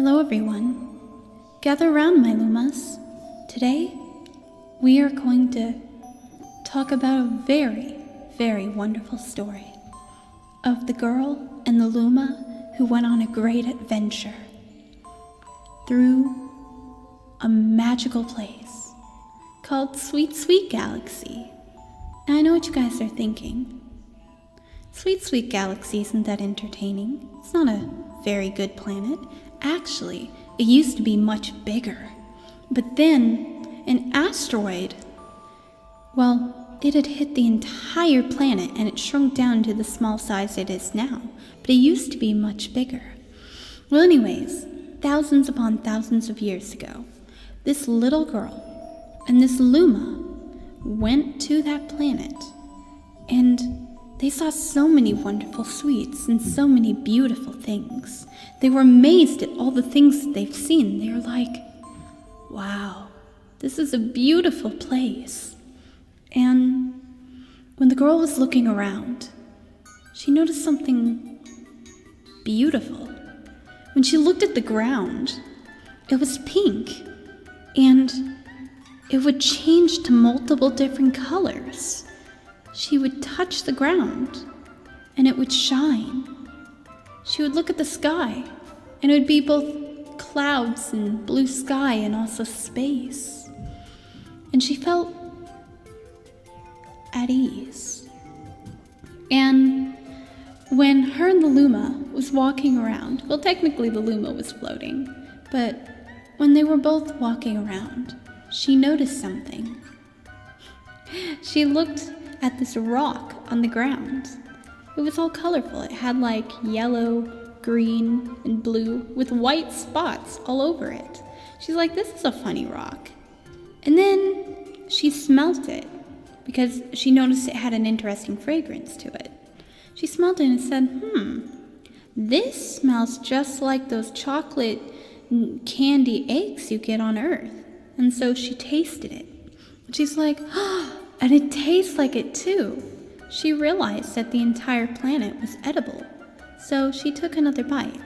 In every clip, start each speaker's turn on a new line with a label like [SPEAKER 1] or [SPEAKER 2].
[SPEAKER 1] Hello everyone. Gather around, my Lumas. Today, we are going to talk about a very, very wonderful story of the girl and the Luma who went on a great adventure through a magical place called Sweet Sweet Galaxy. Now I know what you guys are thinking. Sweet Sweet Galaxy isn't that entertaining. It's not a very good planet. Actually, it used to be much bigger. But then, an asteroid, it had hit the entire planet and it shrunk down to the small size it is now. But it used to be much bigger. Well, anyways, thousands upon thousands of years ago, this little girl and this Luma went to that planet, and they saw so many wonderful sweets and so many beautiful things. They were amazed at all the things that they've seen. They were like, wow, this is a beautiful place. And when the girl was looking around, she noticed something beautiful. When she looked at the ground, it was pink, and it would change to multiple different colors. She would touch the ground, and it would shine. She would look at the sky, and it would be both clouds and blue sky and also space. And she felt at ease. And when her and the Luma was walking around, technically the Luma was floating, but when they were both walking around, she noticed something. She looked at this rock on the ground. It was all colorful. It had like yellow, green, and blue with white spots all over it. She's like, this is a funny rock. And then she smelt it because she noticed it had an interesting fragrance to it. She smelled it and said, this smells just like those chocolate candy eggs you get on Earth. And so she tasted it. She's like, and it tastes like it too. She realized that the entire planet was edible. So she took another bite.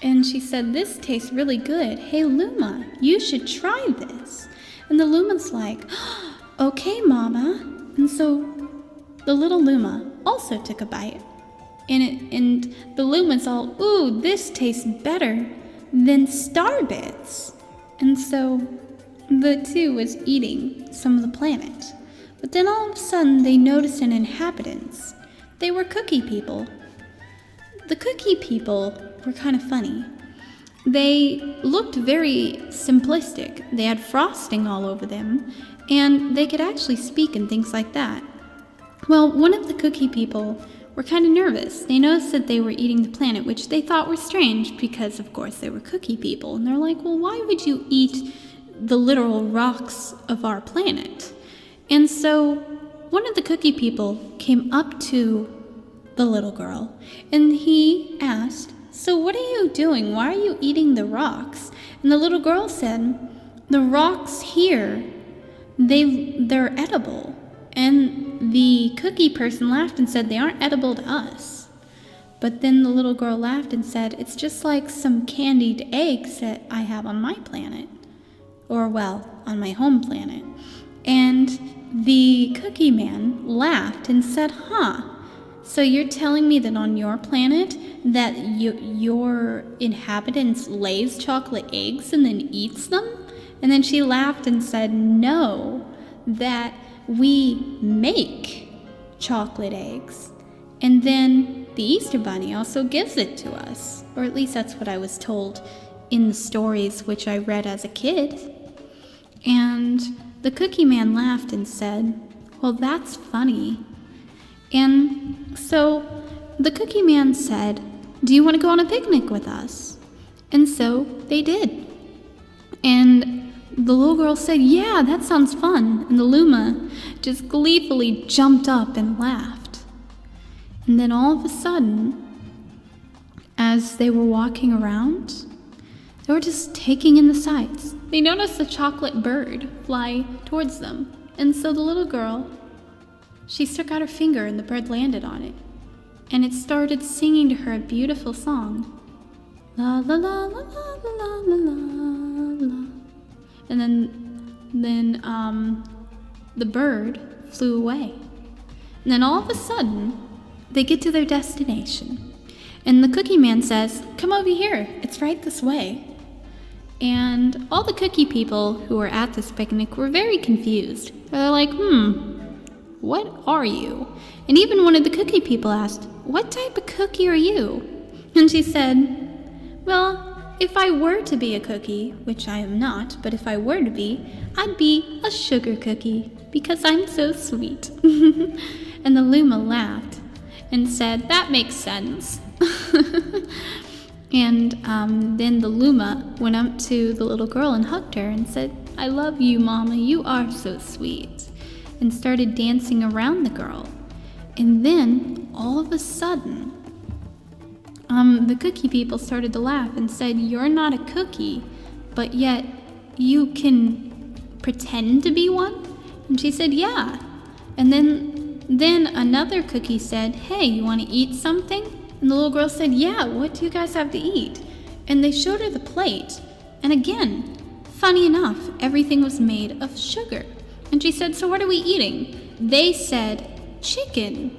[SPEAKER 1] And she said, this tastes really good. Hey Luma, you should try this. And the Luma's like, okay, Mama. And so the little Luma also took a bite. And the Luma's all, ooh, this tastes better than Star Bits. And so the two was eating some of the planet. But then all of a sudden they noticed an inhabitants. They were cookie people. The cookie people were kind of funny. They looked very simplistic. They had frosting all over them, and they could actually speak and things like that. Well, one of the cookie people were kind of nervous. They noticed that they were eating the planet, which they thought were strange because, of course, they were cookie people. And they're like, well, why would you eat the literal rocks of our planet? And so one of the cookie people came up to the little girl, and he asked, so what are you doing? Why are you eating the rocks? And the little girl said, the rocks here, they're edible. And the cookie person laughed and said, they aren't edible to us. But then the little girl laughed and said, it's just like some candied eggs that I have on my planet. Or, on my home planet. And the cookie man laughed and said, so you're telling me that on your planet that your inhabitants lays chocolate eggs and then eats them? And then she laughed and said, no, that we make chocolate eggs. And then the Easter Bunny also gives it to us. Or at least that's what I was told in the stories which I read as a kid. And the cookie man laughed and said, well, that's funny. And so the cookie man said, do you want to go on a picnic with us? And so they did. And the little girl said, yeah, that sounds fun. And the Luma just gleefully jumped up and laughed. And then all of a sudden, as they were walking around, they were just taking in the sights. They noticed a chocolate bird fly towards them. And so the little girl, she stuck out her finger and the bird landed on it. And it started singing to her a beautiful song. La la la la la la la la la. And then the bird flew away. And then all of a sudden, they get to their destination. And the Cookie Man says, "Come over here, it's right this way." And all the cookie people who were at this picnic were very confused. They're like, what are you? And even one of the cookie people asked, "What type of cookie are you?" And she said, "Well, if I were to be a cookie, which I am not, but if I were to be, I'd be a sugar cookie because I'm so sweet." And the Luma laughed and said, "That makes sense." And then the Luma went up to the little girl and hugged her and said, "I love you, Mama, you are so sweet," and started dancing around the girl. And then, all of a sudden, the cookie people started to laugh and said, "You're not a cookie, but yet you can pretend to be one?" And she said, "Yeah." And then another cookie said, "Hey, you want to eat something?" And the little girl said, "Yeah, what do you guys have to eat?" And they showed her the plate. And again, funny enough, everything was made of sugar. And she said, "So what are we eating?" They said, "Chicken."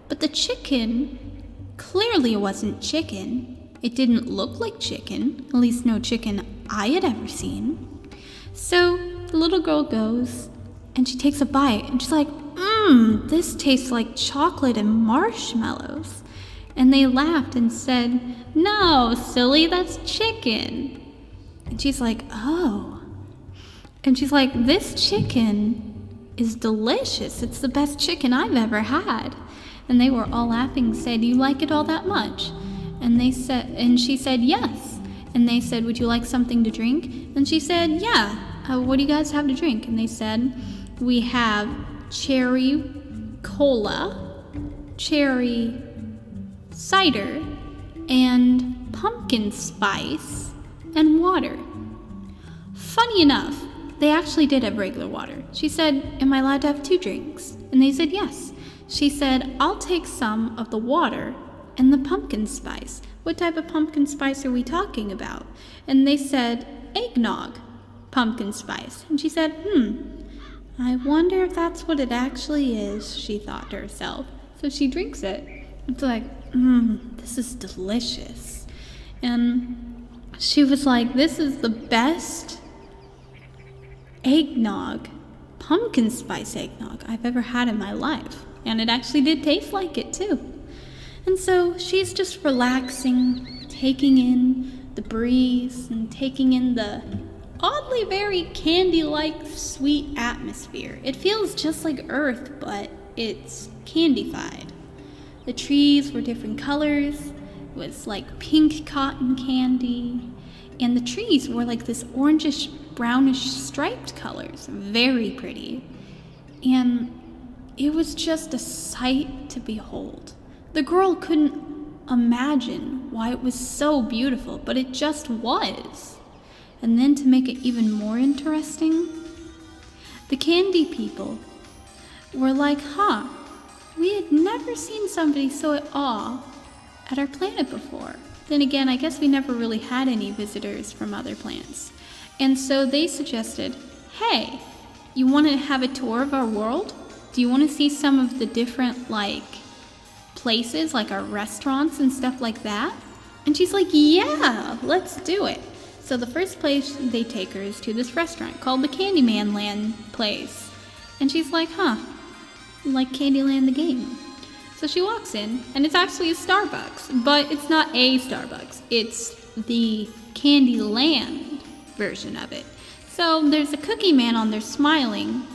[SPEAKER 1] But the chicken clearly wasn't chicken. It didn't look like chicken, at least no chicken I had ever seen. So the little girl goes and she takes a bite and she's like, this tastes like chocolate and marshmallows." And they laughed and said, "No, silly, that's chicken." And she's like, "Oh." And she's like, "This chicken is delicious. It's the best chicken I've ever had." And they were all laughing and said, "You like it all that much?" And she said, "Yes." And they said, "Would you like something to drink?" And she said, "Yeah. What do you guys have to drink?" And they said, "We have cherry cola, cherry cider, and pumpkin spice, and water." Funny enough, they actually did have regular water. She said, "Am I allowed to have 2 drinks?" And they said, "Yes." She said, "I'll take some of the water and the pumpkin spice." "What type of pumpkin spice are we talking about?" And they said, "Eggnog pumpkin spice." And she said, I wonder if that's what it actually is, she thought to herself. So she drinks it. It's like, this is delicious. And she was like, "This is the best eggnog, pumpkin spice eggnog I've ever had in my life." And it actually did taste like it too. And so she's just relaxing, taking in the breeze and taking in the oddly very candy-like sweet atmosphere. It feels just like Earth, but it's candified. The trees were different colors. It was like pink cotton candy. And the trees were like this orangish, brownish striped colors. Very pretty. And it was just a sight to behold. The girl couldn't imagine why it was so beautiful, but it just was. And then to make it even more interesting, the candy people were like, we had never seen somebody so at awe at our planet before. Then again, I guess we never really had any visitors from other planets. And so they suggested, "Hey, you want to have a tour of our world? Do you want to see some of the different, places, like our restaurants and stuff like that?" And she's like, "Yeah, let's do it." So the first place they take her is to this restaurant called the Candyland place. And she's like, like Candyland the game. So she walks in, and it's actually a Starbucks, but it's not a Starbucks. It's the Candyland version of it. So there's a cookie man on there smiling,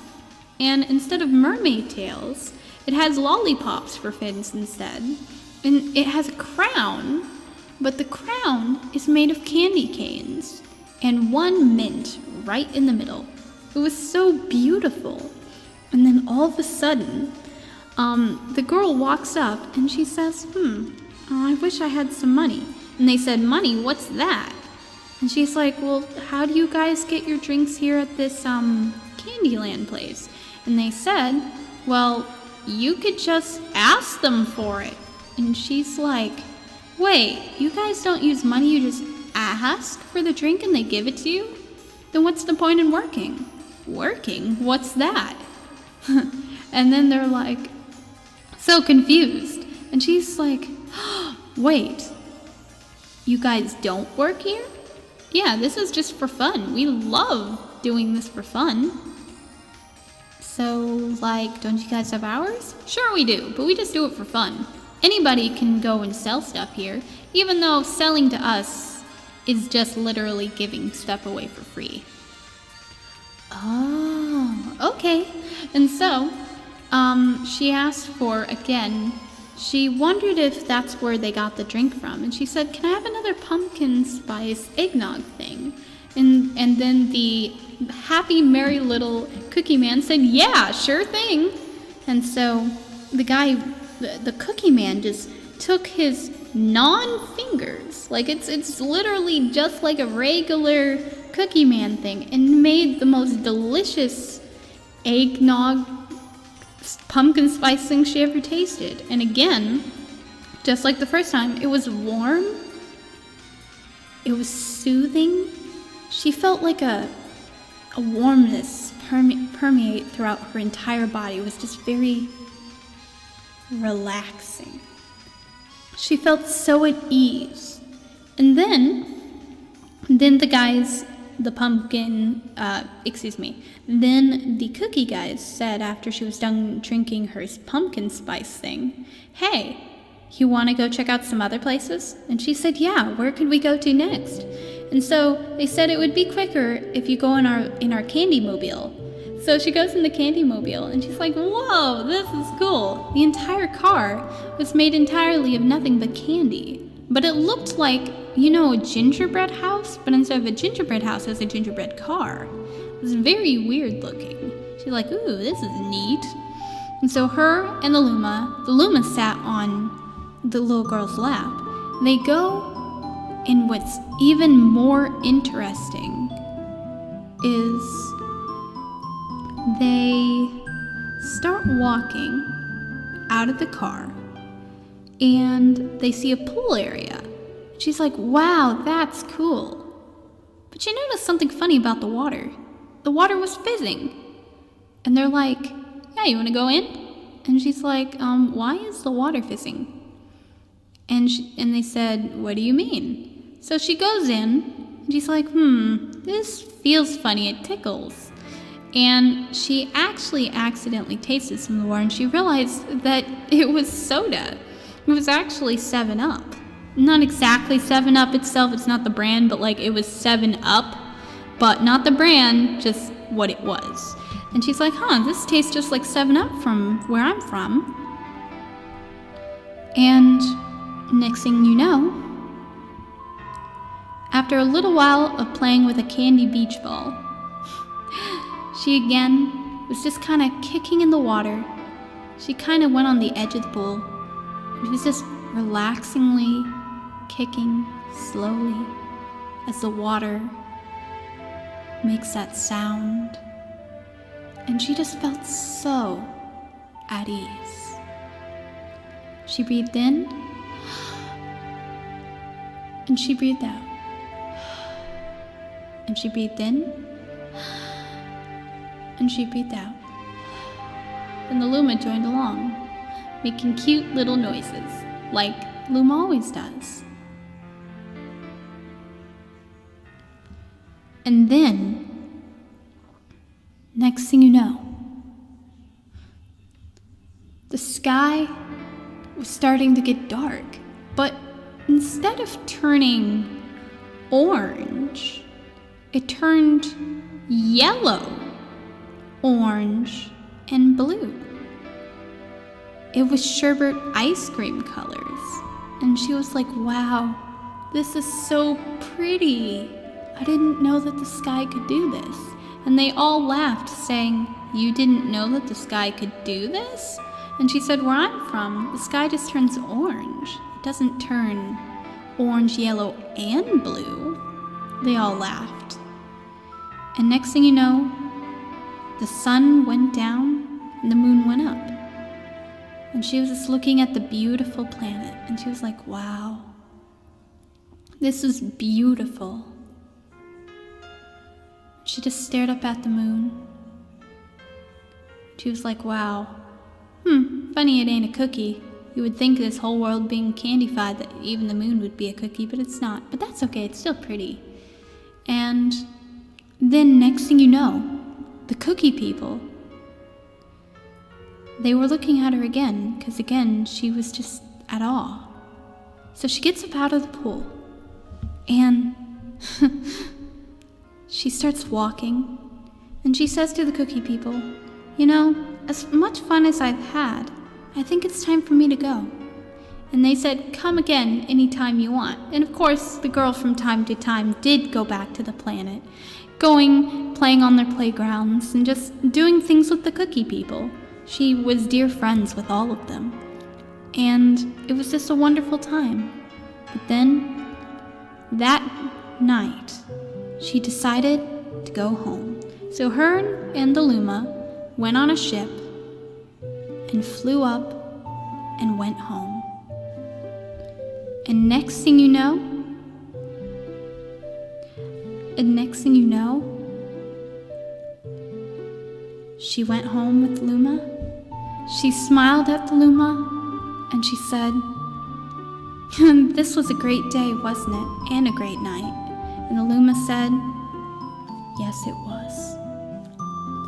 [SPEAKER 1] and instead of mermaid tails, it has lollipops for fins instead. And it has a crown, but the crown is made of candy canes, and one mint right in the middle. It was so beautiful. And then all of a sudden, the girl walks up and she says, I wish I had some money. And they said, "Money? What's that?" And she's like, "Well, how do you guys get your drinks here at this Candyland place?" And they said, "Well, you could just ask them for it." And she's like, Wait, you guys don't use money, you just ask for the drink and they give it to you? Then what's the point in working? Working? What's that? And then they're like, so confused. And she's like, wait, you guys don't work here? Yeah, this is just for fun. We love doing this for fun. So, like, don't you guys have hours? Sure we do, but we just do it for fun. Anybody can go and sell stuff here, even though selling to us is just literally giving stuff away for free. Oh, okay. And so, she asked for, again, she wondered if that's where they got the drink from. And she said, can I have another pumpkin spice eggnog thing? And then the happy, merry little cookie man said, yeah, sure thing. And so the guy, the cookie man just took his non-fingers, like it's literally just like a regular cookie man thing, and made the most delicious eggnog pumpkin spice thing she ever tasted. And again, just like the first time, it was warm, it was soothing. She felt like a warmness permeate throughout her entire body. It was just very relaxing. She felt so at ease. And then then the cookie guys said, after she was done drinking her pumpkin spice thing, hey, you want to go check out some other places? And she said, yeah, where could we go to next? And so they said it would be quicker if you go in our candy mobile. So she goes in the candy mobile and she's like, whoa, this is cool. The entire car was made entirely of nothing but candy. But it looked like, a gingerbread house, but instead of a gingerbread house, it was a gingerbread car. It was very weird looking. She's like, ooh, this is neat. And so her and the Luma sat on the little girl's lap. They go, and what's even more interesting is they start walking out of the car and they see a pool area. She's like, wow, that's cool. But she noticed something funny about the water. The water was fizzing. And they're like, yeah, you want to go in? And she's like, why is the water fizzing? And they said, what do you mean? So she goes in and she's like, this feels funny, it tickles. And she actually accidentally tasted some of the water and she realized that it was soda. It was actually 7-Up. Not exactly 7-Up itself, it's not the brand, but like it was 7-Up, but not the brand, just what it was. And she's like, this tastes just like 7-Up from where I'm from. And next thing you know, after a little while of playing with a candy beach ball, she again was just kind of kicking in the water. She kind of went on the edge of the pool. She was just relaxingly kicking slowly as the water makes that sound. And she just felt so at ease. She breathed in and she breathed out. And she breathed in and she breathed out. And the Luma joined along, making cute little noises, like Luma always does. And then, next thing you know, the sky was starting to get dark, but instead of turning orange, it turned yellow, orange, and blue. It was sherbet ice cream colors. And she was like, wow, this is so pretty. I didn't know that the sky could do this. And they all laughed, saying, you didn't know that the sky could do this? And she said, where I'm from, the sky just turns orange. It doesn't turn orange, yellow, and blue. They all laughed. And next thing you know, the sun went down and the moon went up. And she was just looking at the beautiful planet, and she was like, wow, This was beautiful. She just stared up at the moon. She was like, wow. Funny it ain't a cookie. You would think this whole world being candified that even the moon would be a cookie, but it's not. But that's okay, it's still pretty. And then next thing you know, the cookie people, they were looking at her again, because again, she was just at awe. So she gets up out of the pool, and she starts walking, and she says to the cookie people, you know, as much fun as I've had, I think it's time for me to go. And they said, come again anytime you want. And of course, the girl from time to time did go back to the planet, playing on their playgrounds, and just doing things with the cookie people. She was dear friends with all of them. And it was just a wonderful time. But then, that night, she decided to go home. So her and the Luma went on a ship and flew up and went home. And next thing you know, she went home with Luma. She smiled at the Luma and she said, this was a great day, wasn't it? And a great night. And the Luma said, yes, it was.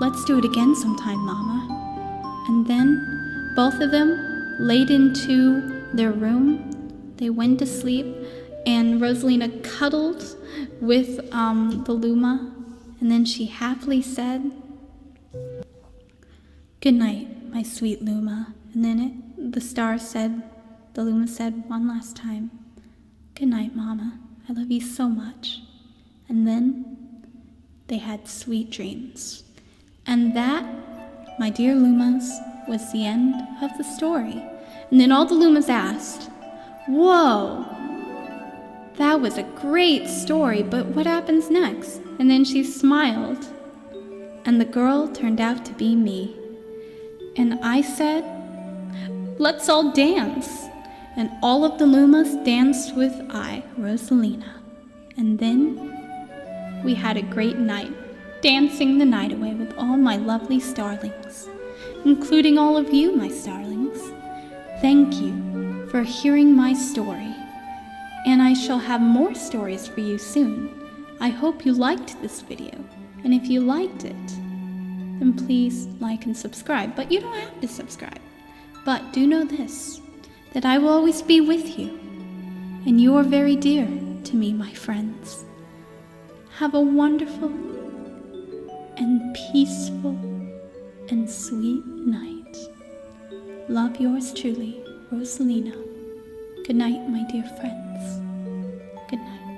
[SPEAKER 1] Let's do it again sometime, Mama. And then both of them laid into their room. They went to sleep, and Rosalina cuddled with the Luma, and then she happily said, good night, my sweet Luma. And then the Luma said one last time, good night, Mama. I love you so much. And then they had sweet dreams. And that, my dear Lumas, was the end of the story. And then all the Lumas asked, whoa, that was a great story, but what happens next? And then she smiled, and the girl turned out to be me. And I said, let's all dance. And all of the Lumas danced with Rosalina. And then we had a great night, dancing the night away with all my lovely starlings, including all of you, my starlings. Thank you for hearing my story, and I shall have more stories for you soon. I hope you liked this video, and if you liked it, then please like and subscribe. But you don't have to subscribe. But do know this, that I will always be with you, and you are very dear to me, my friends. Have a wonderful and peaceful and sweet night. Love yours truly, Rosalina. Good night, my dear friends. Good night.